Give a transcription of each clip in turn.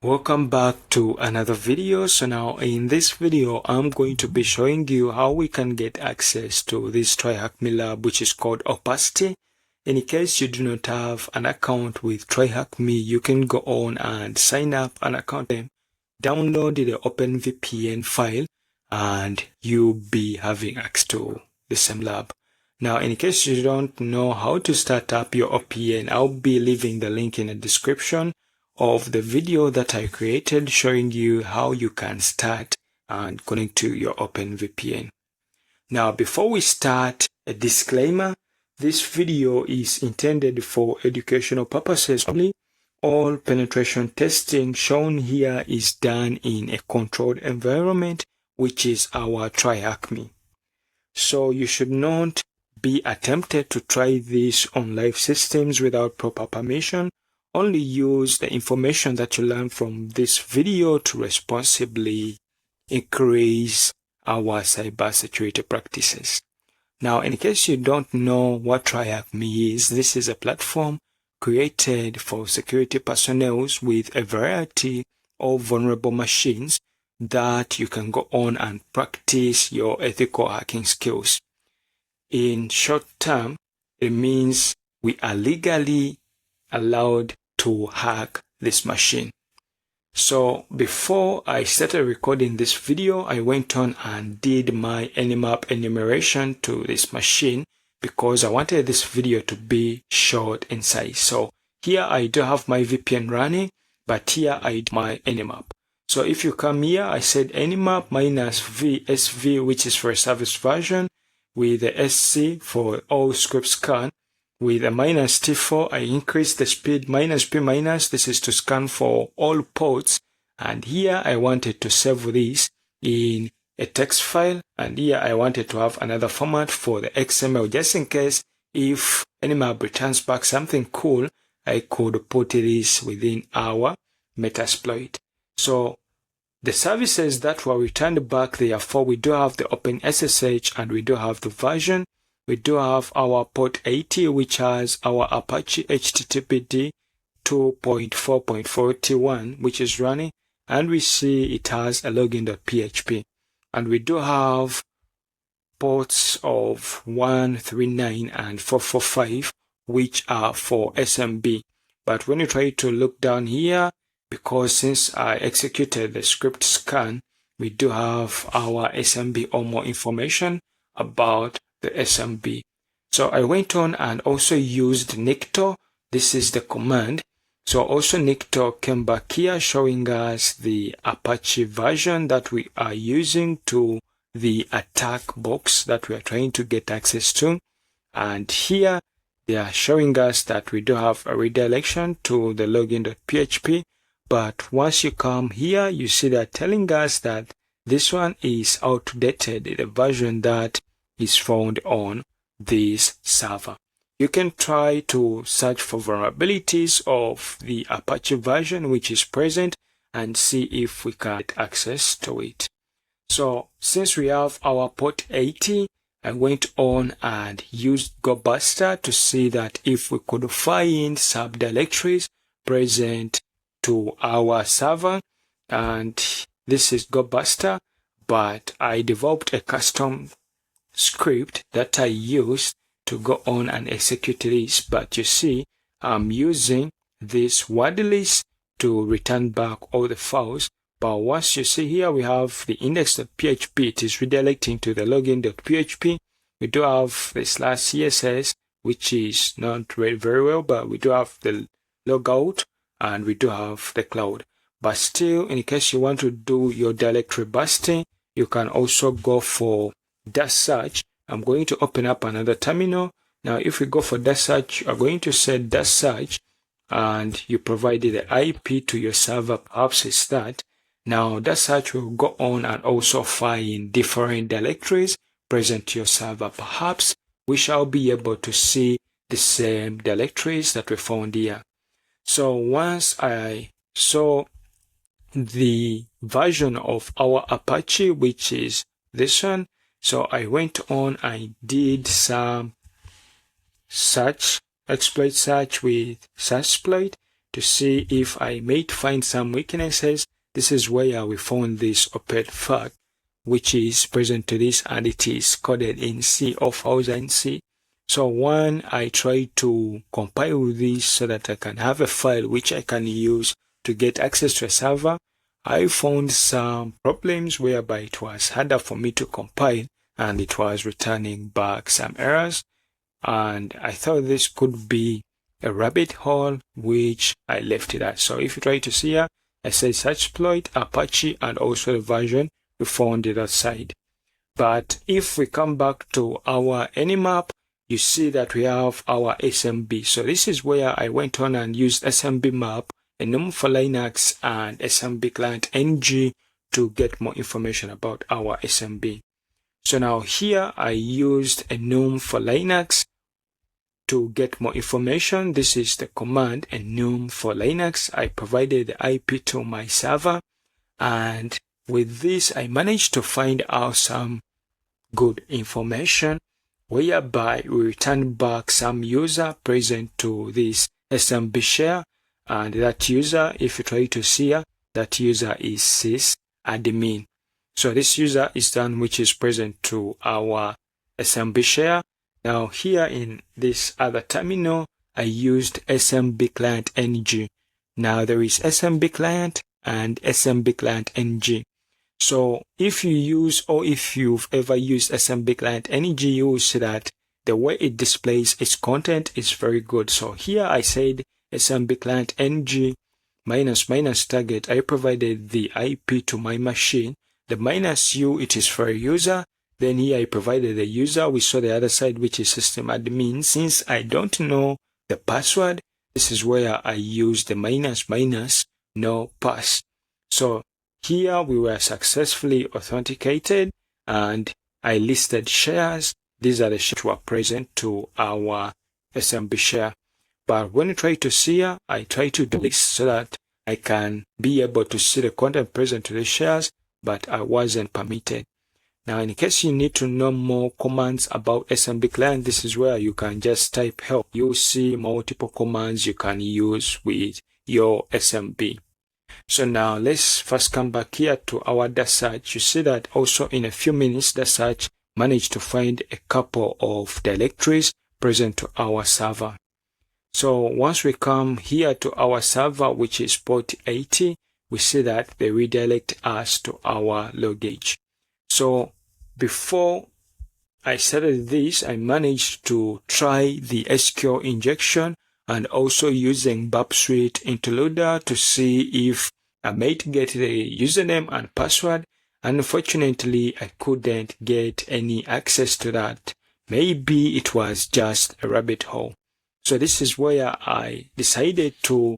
Welcome back to another video. So now in this video, I'm going to be showing you how we can get access to this TRYHACKME lab, which is called OPACITY. In case you do not have an account with TRYHACKME, you can go on and sign up an account, download the OpenVPN file, and you'll be having access to the same lab. Now, in case you don't know how to start up your VPN, I'll be leaving the link in the description of the video that I created showing you how you can start and connect to your OpenVPN. Now, before we start, a disclaimer: this video is intended for educational purposes only. All penetration testing shown here is done in a controlled environment, which is our TRYHACKME. So you should not be attempted to try this on live systems without proper permission. Only use the information that you learn from this video to responsibly increase our cybersecurity practices. Now, in case you don't know what TRYHACKME is, this is a platform created for security personnel with a variety of vulnerable machines that you can go on and practice your ethical hacking skills. In short term, it means we are legally allowed to hack this machine. So before I started recording this video, I went on and did my Nmap enumeration to this machine because I wanted this video to be short in size. So here I do have my VPN running, but here I do my Nmap. So if you come here, I said Nmap minus VSV, which is for a service version, with the SC for all script scan. With a minus T4, I increase the speed minus P minus. This is to scan for all ports. And here I wanted to save this in a text file. And here I wanted to have another format for the XML, just in case if Nmap returns back something cool, I could put this within our Metasploit. So the services that were returned back, therefore, we do have the OpenSSH and we do have the version. We do have our port 80, which has our Apache HTTPD 2.4.41, which is running. And we see it has a login.php. And we do have ports of 139 and 445, which are for SMB. But when you try to look down here, because since I executed the script scan, we do have our SMB or more information about the SMB. So I went on and also used Nikto. This is the command. So also Nikto came back here showing us the Apache version that we are using to the attack box that we are trying to get access to. And here they are showing us that we do have a redirection to the login.php. But once you come here, you see they're telling us that this one is outdated, the version that is found on this server. You can try to search for vulnerabilities of the Apache version which is present and see if we can get access to it. So since we have our port 80, I went on and used GoBuster to see that if we could find subdirectories present to our server, and this is GoBuster, but I developed a custom script that I used to go on and execute this. But you see, I'm using this word list to return back all the files. But once you see here, we have the index.php. It is redirecting to the login.php. We do have the /css, which is not read very well, but we do have the logout and we do have the cloud. But still, in case you want to do your directory busting, you can also go for -search. I'm going to open up another terminal. Now, if we go for -search, you are going to say -search and you provided the IP to your server. Perhaps it's that. Now, -search will go on and also find different directories present to your server. Perhaps we shall be able to see the same directories that we found here. So once I saw the version of our Apache, which is this one, so I went on, I did some exploit search with Searchsploit to see if I may find some weaknesses. This is where we found this oped flag, which is present to this, and it is coded in C or 1000C. So when I try to compile this so that I can have a file which I can use to get access to a server, I found some problems whereby it was harder for me to compile and it was returning back some errors. And I thought this could be a rabbit hole, which I left it at. So if you try to see here, I say search exploit, Apache, and also the version, we found it outside. But if we come back to our Nmap, you see that we have our SMB. So this is where I went on and used SMB map, a GNOME for Linux, and SMB client NG to get more information about our SMB. So now here I used a GNOME for Linux to get more information. This is the command, a GNOME for Linux. I provided the IP to my server, and with this I managed to find out some good information whereby we return back some user present to this SMB share, and that user, if you try to see here, that user is sysadmin. So this user is done, which is present to our SMB share. Now here in this other terminal, I used SMB client NG. Now there is SMB client and SMB client NG. So if you use, or if you've ever used SMB client NG, you will see that the way it displays its content is very good. So here I said SMB client NG -- target. I provided the IP to my machine. The -u, it is for a user. Then here I provided the user. We saw the other side, which is system admin. Since I don't know the password, this is where I use the -- no pass. So here we were successfully authenticated, and I listed shares. These are the shares were present to our SMB share. But when you try to see here, I try to delete so that I can be able to see the content present to the shares, but I wasn't permitted. Now, in case you need to know more commands about SMB client, this is where you can just type help. You'll see multiple commands you can use with your SMB. So now let's first come back here to our data search. You see that also in a few minutes, the search managed to find a couple of directories present to our server. So once we come here to our server, which is port 80, we see that they redirect us to our logage. So before I started this, I managed to try the SQL injection and also using Burp Suite interluder to see if I might get the username and password. Unfortunately, I couldn't get any access to that. Maybe it was just a rabbit hole. So this is where I decided to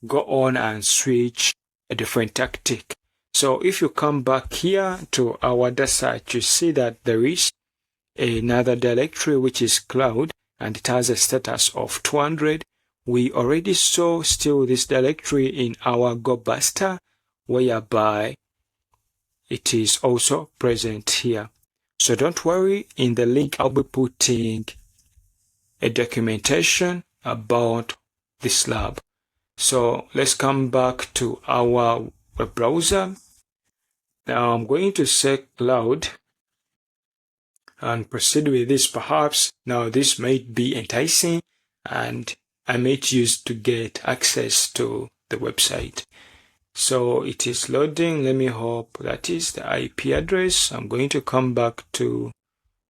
go on and switch a different tactic. So if you come back here to our data search, you see that there is another directory which is cloud, and it has a status of 200. We already saw still this directory in our GoBuster, whereby it is also present here. So don't worry, in the link I'll be putting a documentation about this lab. So let's come back to our web browser. Now I'm going to say cloud and proceed with this. Perhaps now this might be enticing and I might use to get access to the website. So it is loading. Let me hope that is the IP address. I'm going to come back to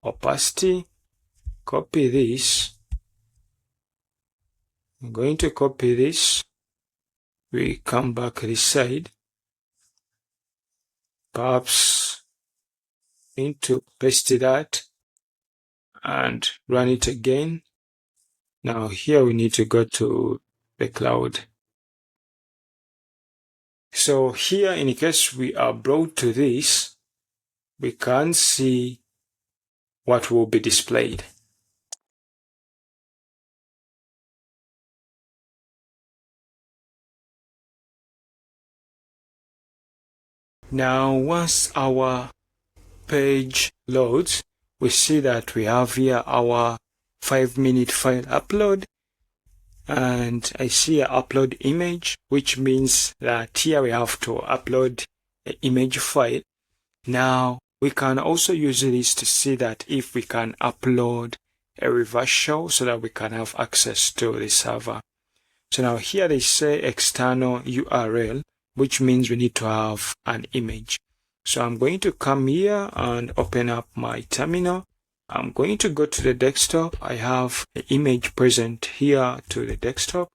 opacity, copy this. I'm going to copy this. We come back this side. Perhaps need to paste that and run it again. Now here we need to go to the cloud. So here, in case we are brought to this, we can see what will be displayed. Now once our page loads, we see that we have here our 5-minute file upload. and I see a upload image, which means that here we have to upload an image file. Now we can also use this to see that if we can upload a reverse shell so that we can have access to the server. So now here they say external URL, which means we need to have an image. So I'm going to come here and open up my terminal. I'm going to go to the desktop. I have an image present here to the desktop.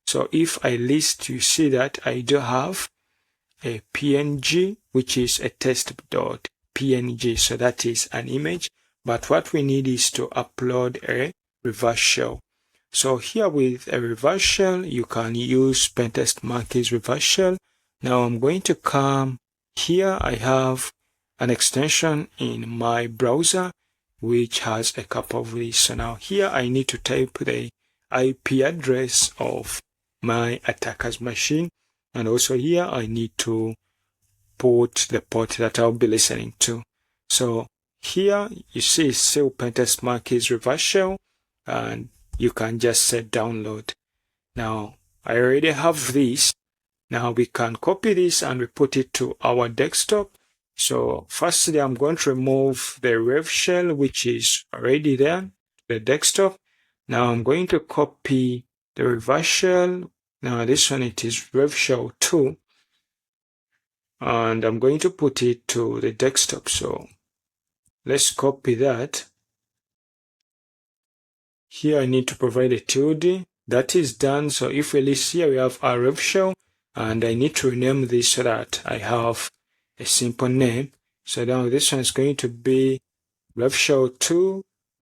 So if I list, you see that I do have a PNG, which is a test.png. So that is an image. But what we need is to upload a reverse shell. So here with a reverse shell, you can use Pentest Monkey's reverse shell. Now I'm going to come here. I have an extension in my browser which has a couple of these. So now here I need to type the IP address of my attacker's machine. And also here I need to put the port that I'll be listening to. So here you see still Pentest Monkey's reverse shell, and you can just say download. Now I already have this. Now we can copy this and we put it to our desktop. So firstly, I'm going to remove the rev shell, which is already there, the desktop. Now I'm going to copy the reverse shell. Now this one, it is rev shell 2. And I'm going to put it to the desktop. So let's copy that. Here I need to provide a tilde. That is done. So if we list here, we have our rev shell, and I need to rename this so that I have a simple name. So now this one is going to be rev shell 2,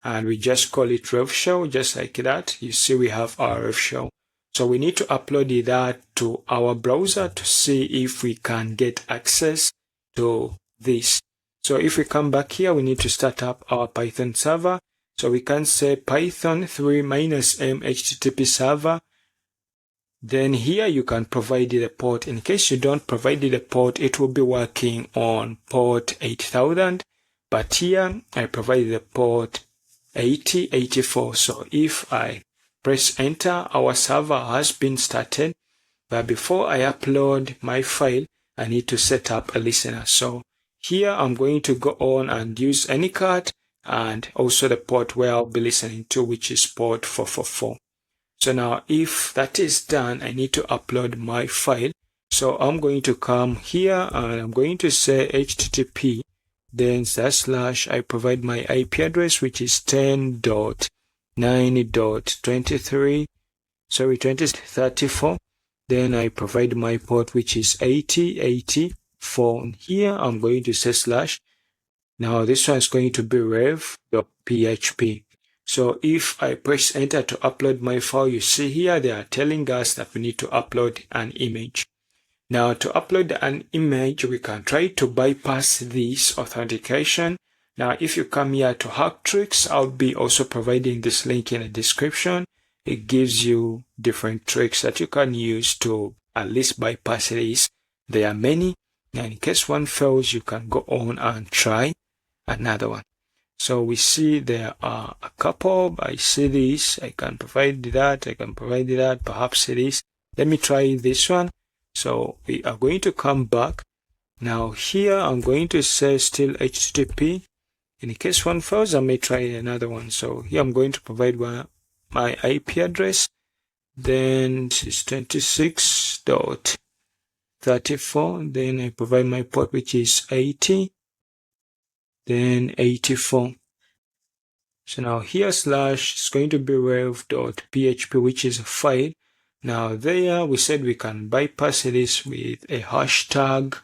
and we just call it rev shell, just like that. You see we have our rev shell. So we need to upload that to our browser to see if we can get access to this. So if we come back here, we need to start up our Python server. So we can say python 3-m http server. Then here you can provide the port. In case you don't provide the port, it will be working on port 8000. But here I provide the port 8084. So if I press enter, our server has been started. But before I upload my file, I need to set up a listener. So here I'm going to go on and use any card and also the port where I'll be listening to, which is port 444. So now if that is done, I need to upload my file. So I'm going to come here and I'm going to say http, then / I provide my IP address, which is 10.9.23, then I provide my port, which is 8084. Here I'm going to say /. Now this one is going to be rev.php. So if I press enter to upload my file, you see here they are telling us that we need to upload an image. Now to upload an image, we can try to bypass this authentication. Now if you come here to Hack Tricks, I'll be also providing this link in the description. It gives you different tricks that you can use to at least bypass this. There are many. Now in case one fails, you can go on and try another one. So we see there are a couple. I see this. I can provide that. I can provide that. Perhaps it is. Let me try this one. So we are going to come back. Now here I'm going to say still HTTP. In case one fails, I may try another one. So here I'm going to provide my IP address. Then it's 26.34. Then I provide my port, which is 80. Then 84. So now here / is going to be rev.php, which is a file. Now there we said we can bypass this with a hashtag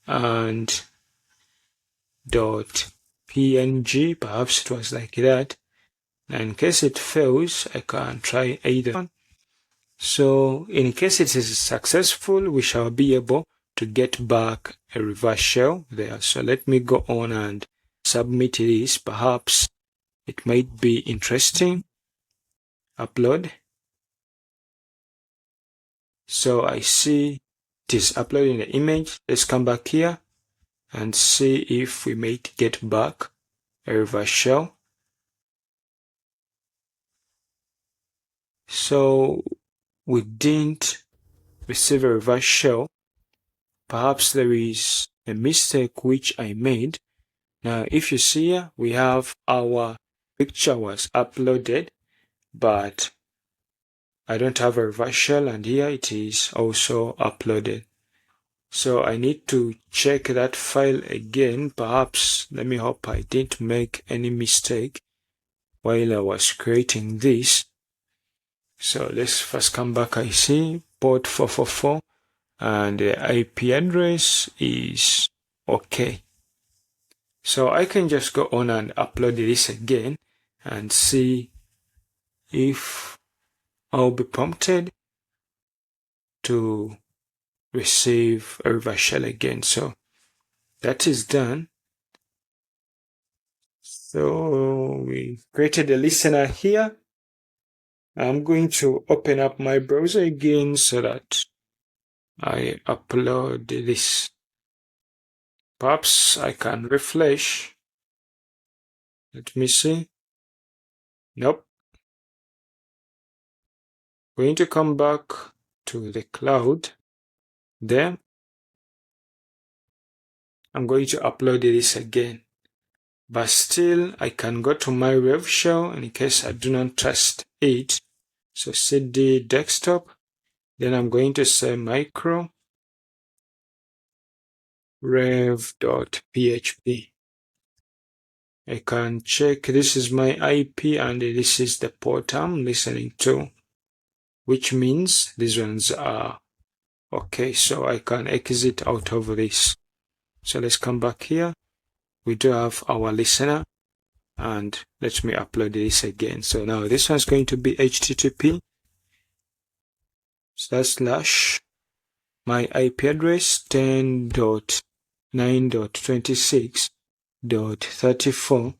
and .png. Perhaps it was like that. Now in case it fails, I can try either one. So in case it is successful, we shall be able to get back a reverse shell there. So let me go on and submit this. Perhaps it might be interesting. Upload. So I see it is uploading the image. Let's come back here and see if we might get back a reverse shell. So we didn't receive a reverse shell. Perhaps there is a mistake which I made. Now, if you see here, we have our picture was uploaded, but I don't have a reverse shell, and here it is also uploaded. So I need to check that file again. Perhaps, let me hope I didn't make any mistake while I was creating this. So let's first come back. I see port 444 and the IP address is okay. So I can just go on and upload this again and see if I'll be prompted to receive a reverse shell again. So that is done. So we created a listener here. I'm going to open up my browser again so that I upload this. Perhaps I can refresh. Let me see. Nope. Going to come back to the cloud. Then I'm going to upload this again. But still, I can go to my rev shell in case I do not trust it. So cd desktop. Then I'm going to say micro rev.php. I can check this is my IP and this is the port I'm listening to, which means these ones are okay. So I can exit out of this. So let's come back here. We do have our listener, and let me upload this again. So now this one's going to be http / my IP address 10.9.26.34,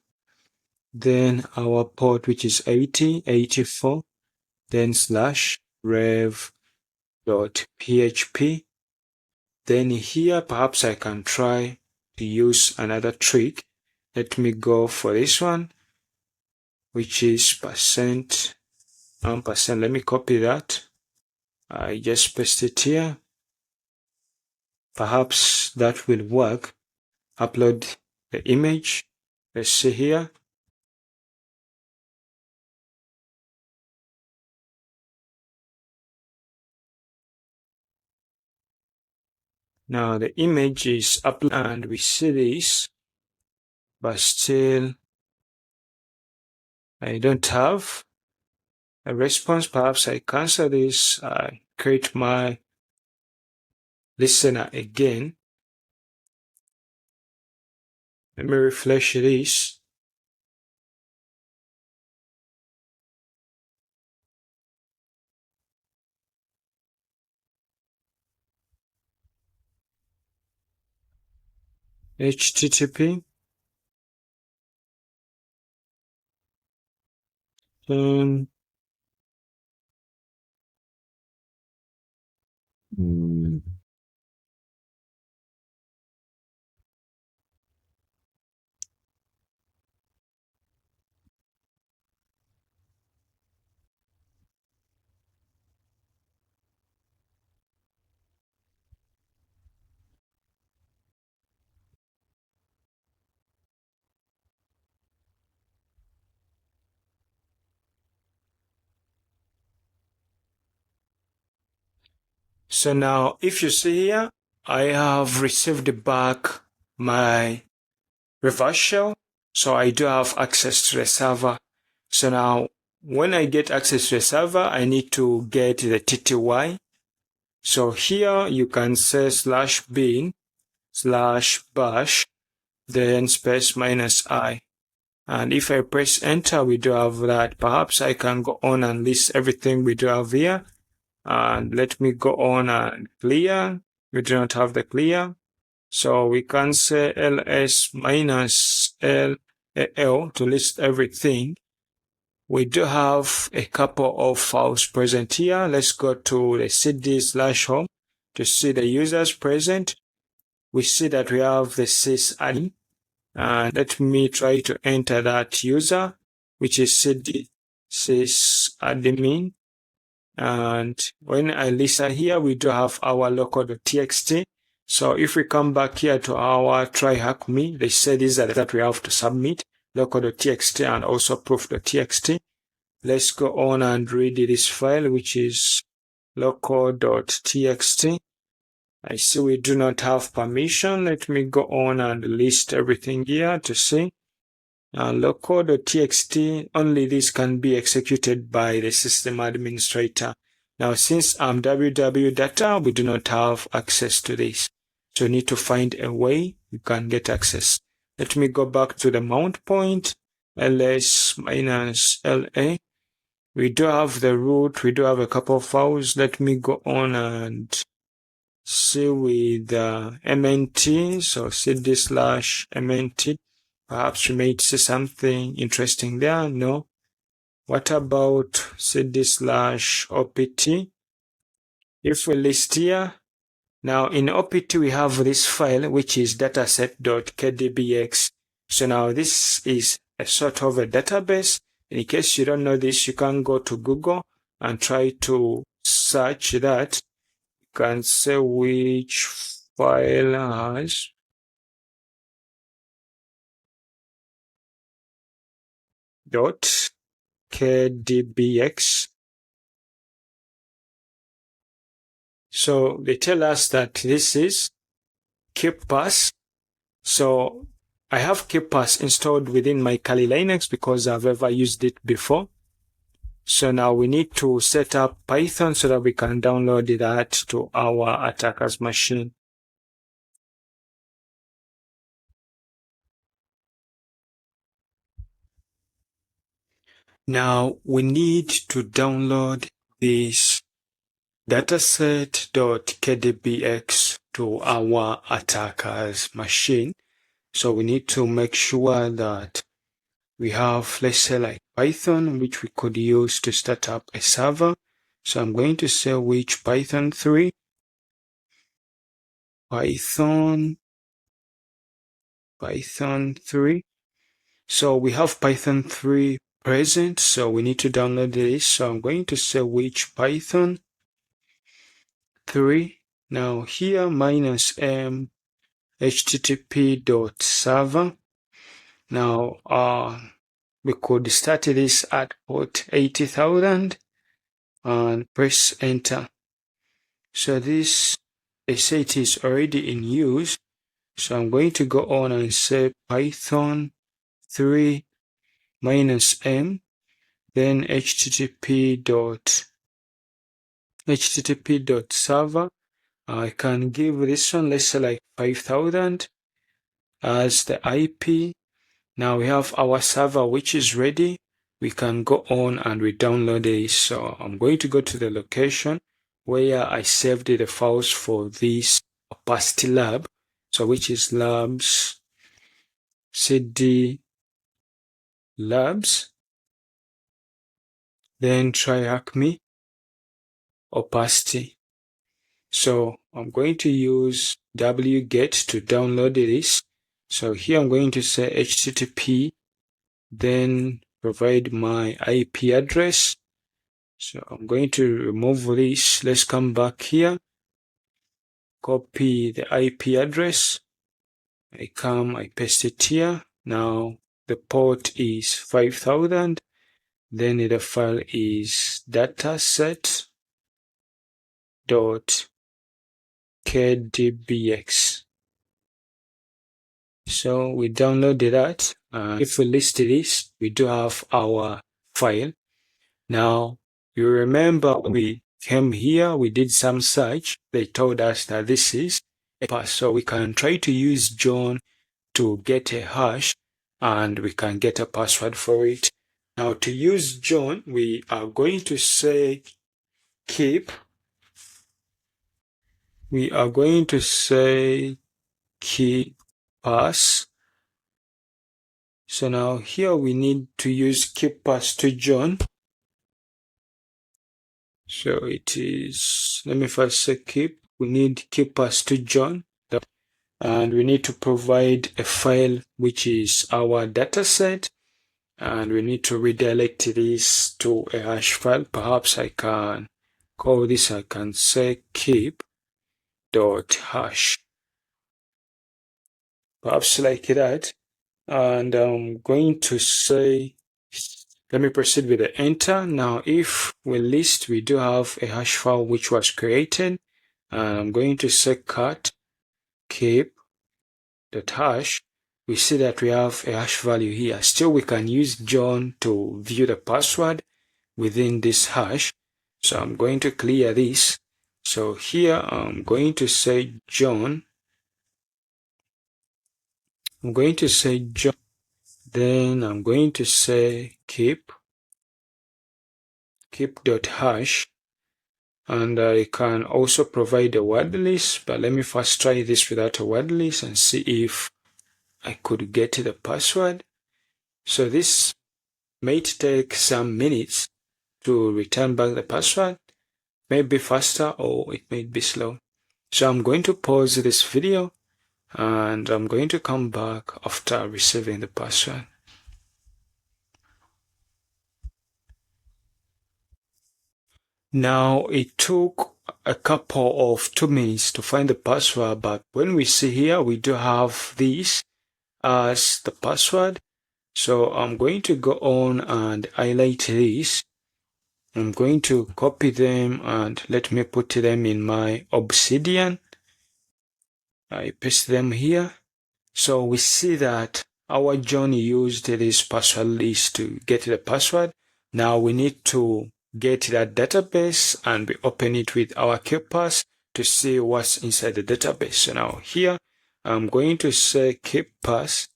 then our port which is 8084, then /rev.php. Then here perhaps I can try to use another trick. Let me go for this one, which is %. Let me copy that. I just paste it here. Perhaps that will work. Upload the image. Let's see here. Now the image is uploaded and we see this, but still I don't have a response. Perhaps I cancel this. I create my listener again. Let me refresh this. HTTP. Then so now if you see here, I have received back my reverse shell. So I do have access to the server. So now when I get access to the server, I need to get the TTY. So here you can say /bin/bash, then space -i. And if I press enter, we do have that. Perhaps I can go on and list everything we do have here. And let me go on and clear. We do not have the clear. So we can say ls-l to list everything. We do have a couple of files present here. Let's go to the cd/home to see the users present. We see that we have the sysadmin. And let me try to enter that user, which is cd sysadmin. And when I listen here, we do have our local.txt. So if we come back here to our TRYHACKME, they say these are that we have to submit, local.txt and also proof.txt. Let's go on and read this file, which is local.txt. I see we do not have permission. Let me go on and list everything here to see. Local.txt, only this can be executed by the system administrator. Now, since I'm www data, we do not have access to this. So you need to find a way you can get access. Let me go back to the mount point, ls-la. We do have the root, we do have a couple of files. Let me go on and see with mnt, so cd/mnt. Perhaps we may see something interesting there. No. What about cd/opt? If we list here, now in opt we have this file which is dataset.kdbx. So now this is a sort of a database. In case you don't know this, you can go to Google and try to search that. You can say which file has .kdbx. So they tell us that this is KeepPass. So I have KeepPass installed within my Kali Linux because I've ever used it before. So now we need to set up Python so that we can download that to our attacker's machine. Now we need to download this dataset.kdbx to our attacker's machine. So we need to make sure that we have, let's say, like Python, which we could use to start up a server. So I'm going to say which Python 3, Python 3. So we have Python 3 present, so we need to download this. So I'm going to say which Python 3. Now here -m http.server. Now we could start this at port 80,000 and press enter. So this, they say it is already in use. So I'm going to go on and say Python 3 -m, then http.server. I can give this one, let's say like 5,000 as the IP. Now we have our server which is ready. We can go on and we download this. So I'm going to go to the location where I saved the files for this opacity lab. So which is labs, cd labs, then TRYHACKME opacity. So I'm going to use wget to download this. So here I'm going to say http, then provide my IP address. So I'm going to remove this. Let's come back here, copy the IP address. I paste it here. Now the port is 5,000. Then the file is dataset.kdbx. So we downloaded that. If we list this, we do have our file. Now, you remember we came here, we did some search. They told us that this is a pass. So we can try to use John to get a hash and we can get a password for it. Now, to use John, we are going to say keep. We are going to say key pass. So now here we need to use keep pass to John. So it is, let me first say keep. We need keep pass to John. And we need to provide a file which is our dataset. And we need to redirect this to a hash file. Perhaps I can call this, I can say keep dot hash, perhaps like that. And I'm going to say, let me proceed with the enter. Now, if we list, we do have a hash file which was created. I'm going to say cut keep dot hash. We see that we have a hash value here. Still, we can use John to view the password within this hash. So I'm going to clear this. So here I'm going to say John. I'm going to say John. Then I'm going to say keep dot hash. And I can also provide a word list, but let me first try this without a word list and see if I could get the password. So this might take some minutes to return back the password. Maybe faster or it may be slow. So I'm going to pause this video and I'm going to come back after receiving the password. Now it took a couple of 2 minutes to find the password, but when we see here, we do have this as the password. So I'm going to go on and highlight this. I'm going to copy them and let me put them in my Obsidian. I paste them here. So we see that our John used this password list to get the password. Now we need to get that database and we open it with our KeepPass to see what's inside the database. So now here I'm going to say KeepPass.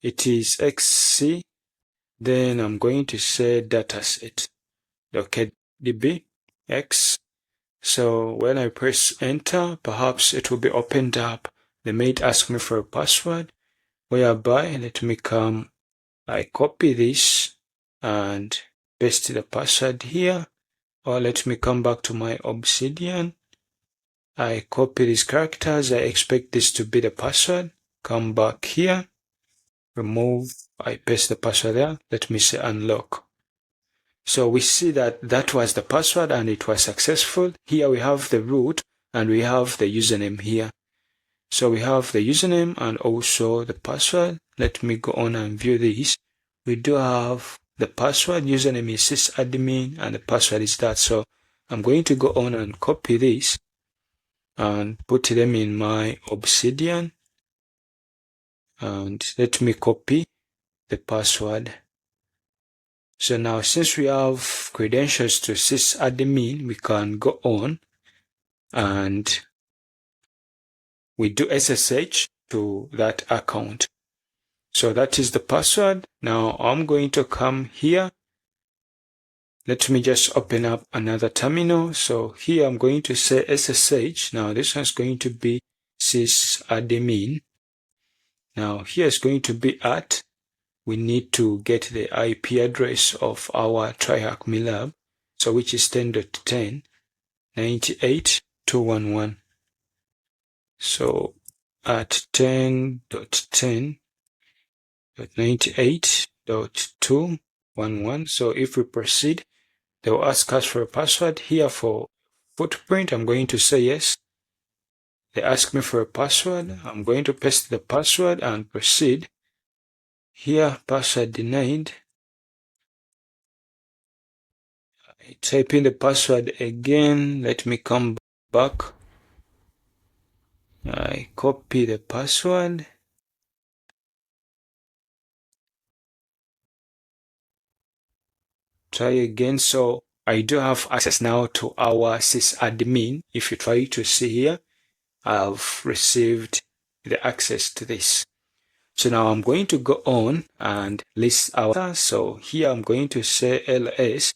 It is XC. Then I'm going to say dataset. Okay, DB X. So when I press enter, perhaps it will be opened up. They might ask me for a password, whereby let me come, I copy this and paste the password here, or let me come back to my Obsidian. I copy these characters. I expect this to be the password. Come back here, remove, I paste the password there. Let me say unlock. So we see that that was the password and it was successful. Here we have the root and we have the username here. So we have the username and also the password. Let me go on and view this. We do have the password. Username is sysadmin and the password is that. So I'm going to go on and copy this and put them in my Obsidian. And let me copy the password. So now since we have credentials to sysadmin, we can go on and we do SSH to that account. So that is the password. Now I'm going to come here. Let me just open up another terminal. So here I'm going to say SSH. Now this one's going to be sysadmin. Now here is going to be at. We need to get the IP address of our TRYHACKME lab. So which is 10.10.98.211. So at 10.10.98.211. So if we proceed, they will ask us for a password. Here for footprint, I'm going to say yes. They ask me for a password. I'm going to paste the password and proceed. Here, password denied. I type in the password again. Let me come back. I copy the password. Try again. So I do have access now to our sysadmin. If you try to see here, I've received the access to this. So now I'm going to go on and list our. So here I'm going to say ls.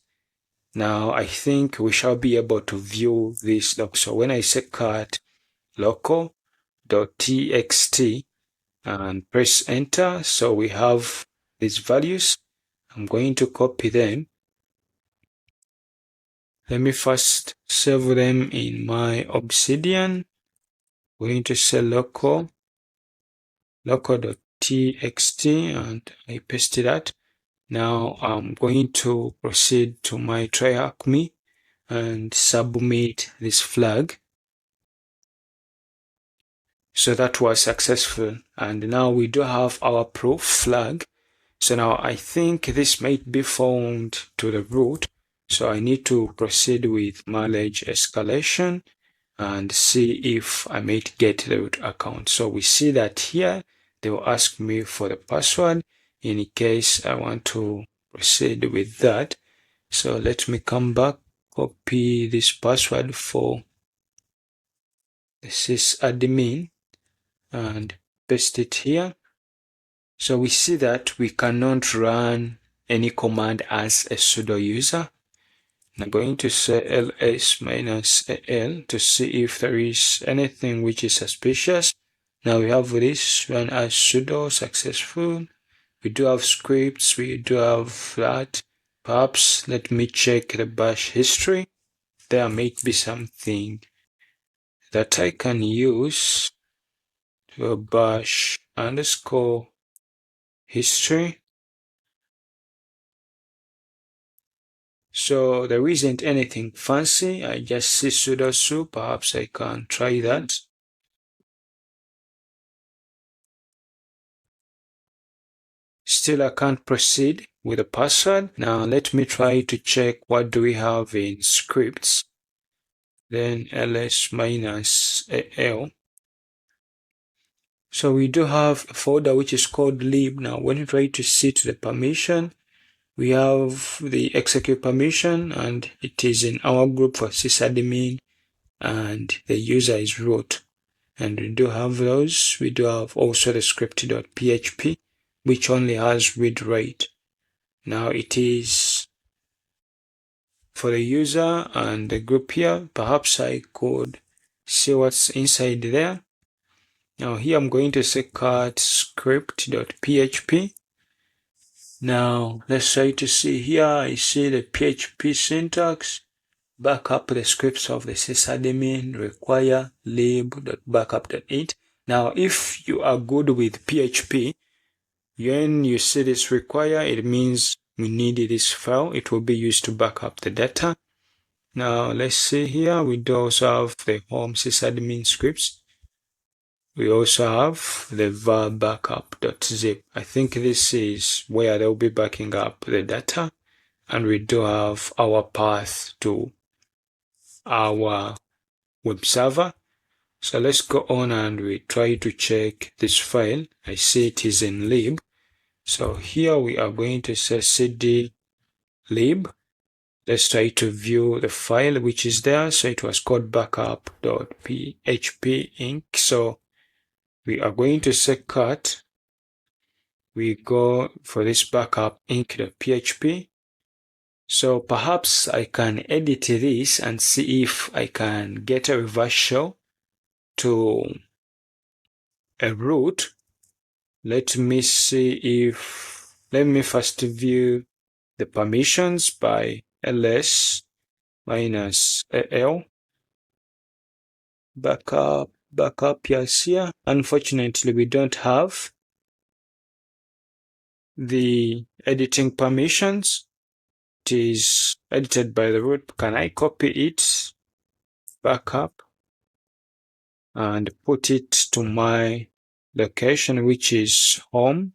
Now I think we shall be able to view this doc. So when I say cut local.txt and press enter, so we have these values. I'm going to copy them. Let me first save them in my Obsidian. I'm going to say local.txt and I paste that. Now I'm going to proceed to my TRYHACKME and submit this flag. So that was successful, and now we do have our proof flag. So now I think this might be found to the root, so I need to proceed with manage escalation and see if I might get the root account. So we see that here they will ask me for the password in case I want to proceed with that. So let me come back, copy this password for the sysadmin and paste it here. So we see that we cannot run any command as a sudo user. I'm going to say ls-al to see if there is anything which is suspicious. Now we have this run as sudo successful. We do have scripts, we do have that. Perhaps let me check the bash history. There might be something that I can use to bash underscore history. So there isn't anything fancy. I just see sudo su. Perhaps I can try that. Still, I can't proceed with the password. Now let me try to check what do we have in scripts. Then ls-al. So we do have a folder which is called lib. Now when you try to see to the permission, we have the execute permission, and it is in our group for sysadmin, and the user is root. And we do have those. We do have also the script.php, which only has read write. Now it is for the user and the group here. Perhaps I could see what's inside there. Now here I'm going to say cut script.php. Now let's try to see here. I see the PHP syntax. Backup the scripts of the sysadmin require lib.backup.it. Now if you are good with PHP, when you see this require, it means we need this file. It will be used to back up the data. Now let's see here. We do also have the home sysadmin scripts. We also have the var backup.zip. I think this is where they'll be backing up the data. And we do have our path to our web server. So let's go on and we try to check this file. I see it is in lib. So here we are going to say cd lib. Let's try to view the file which is there. So it was called backup.php inc. So we are going to say cut. We go for this backup inc.php. So perhaps I can edit this and see if I can get a reverse shell to a root. Let me see if, let me first view the permissions by ls-al backup yes here. Unfortunately, we don't have the editing permissions. It is edited by the root. Can I copy it backup and put it to my location, which is home?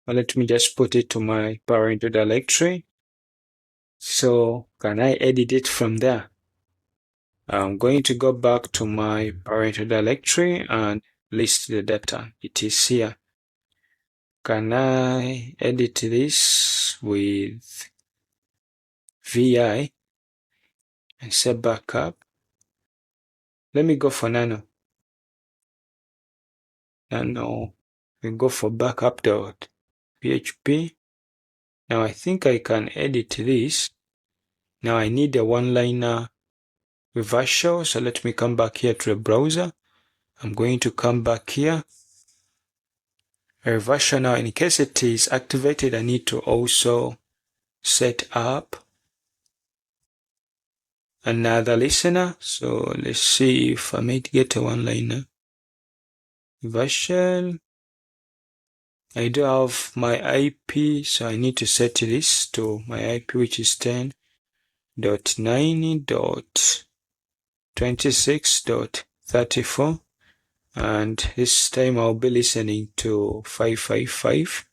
Or let me just put it to my parental directory. So can I edit it from there? I'm going to go back to my parental directory and list the data. It is here. Can I edit this with VI and say backup? Let me go for nano. Nano. We go for backup.php. Now I think I can edit this. Now I need a one-liner reverse shell. So let me come back here to the browser. I'm going to come back here. A reverse shell. Now in case it is activated, I need to also set up another listener. So let's see if I might get a one-liner reverse shell. I do have my IP, so I need to set this to my IP, which is 10. 555.9.26.34, and this time I'll be listening to 555.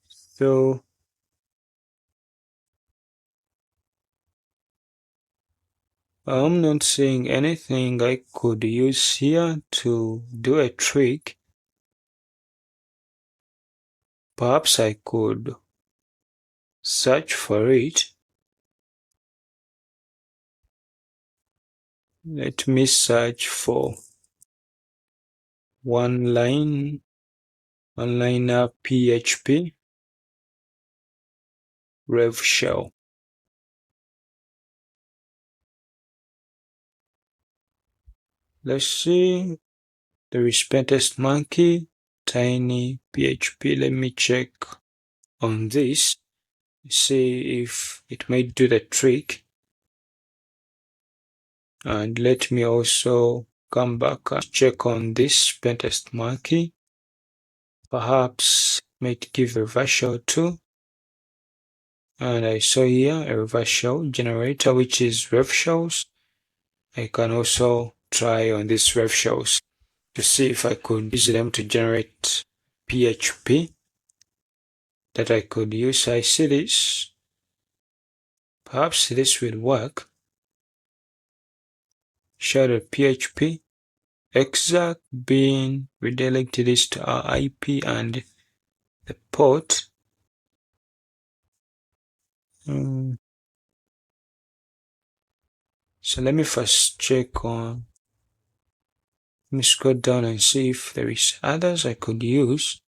So I'm not seeing anything I could use here to do a trick. Perhaps I could search for it. Let me search for one-liner PHP rev shell. Let's see. There is pentest monkey, tiny PHP. Let me check on this, see if it might do the trick. And let me also come back and check on this pentest monkey. Perhaps it might give a reverse shell too. And I saw here a reverse shell generator, which is rev shells. I can also try on these rev shells to see if I could use them to generate PHP that I could use. I see this. Perhaps this will work. Shadow PHP exec being redirected this to our IP and the port. So let me first check on. Let me scroll down and see if there is others I could use.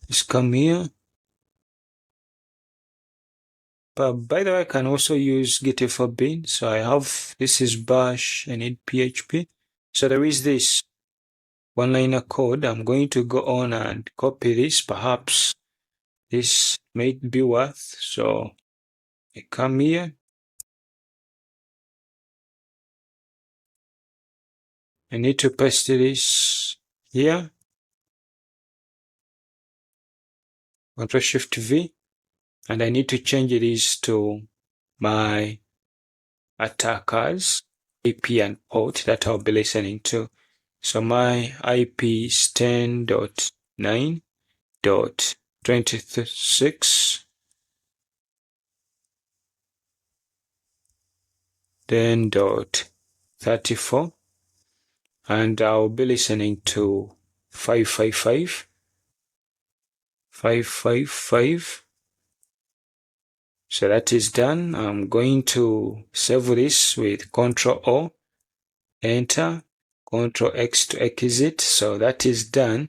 Let's come here. But by the way, I can also use git for bin. So I have, this is bash, I need PHP. So there is this one-liner code. I'm going to go on and copy this. Perhaps this might be worth. So I come here. I need to paste this here. Ctrl-Shift-V. And I need to change this to my attackers IP and port that I'll be listening to. So my IP is 10.9.26, then .34, and I'll be listening to 555. So that is done. I'm going to save this with Ctrl-O, Enter, Ctrl-X to exit. So that is done.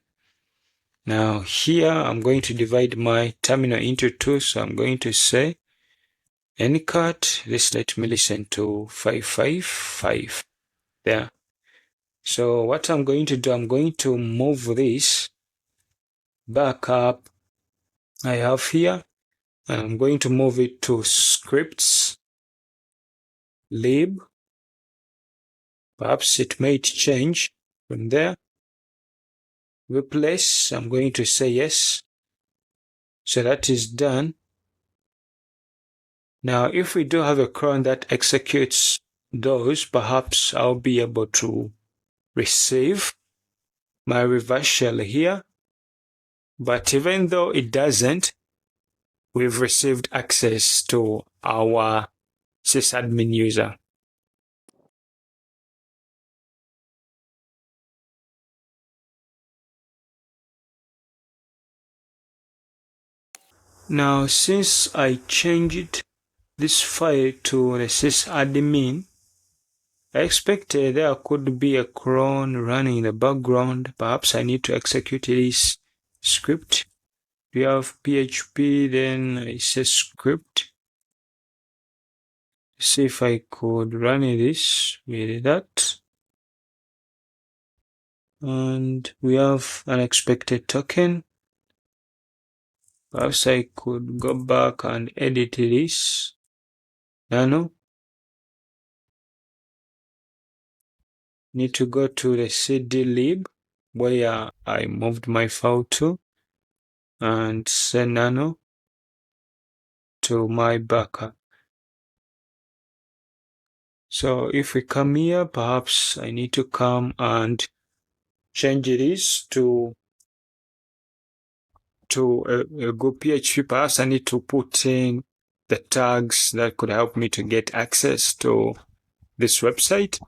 Now here I'm going to divide my terminal into two. So I'm going to say anycut. This let me listen to 555 there. So what I'm going to do, I'm going to move this back up. I have here, and I'm going to move it to scripts, lib. Perhaps it might change from there. Replace, I'm going to say yes. So that is done. Now, if we do have a cron that executes those, perhaps I'll be able to receive my reverse shell here. But even though it doesn't, we've received access to our sysadmin user. Now, since I changed this file to the sysadmin, I expected there could be a cron running in the background. Perhaps I need to execute this script. We have PHP, then I say script. See if I could run this with that. And we have unexpected token. Perhaps I could go back and edit this. Nano. Need to go to the cd lib where I moved my file to. and send nano to my backup. So if we come here, perhaps I need to come and change this to a good PHP. Perhaps I need to put in the tags that could help me to get access to this website.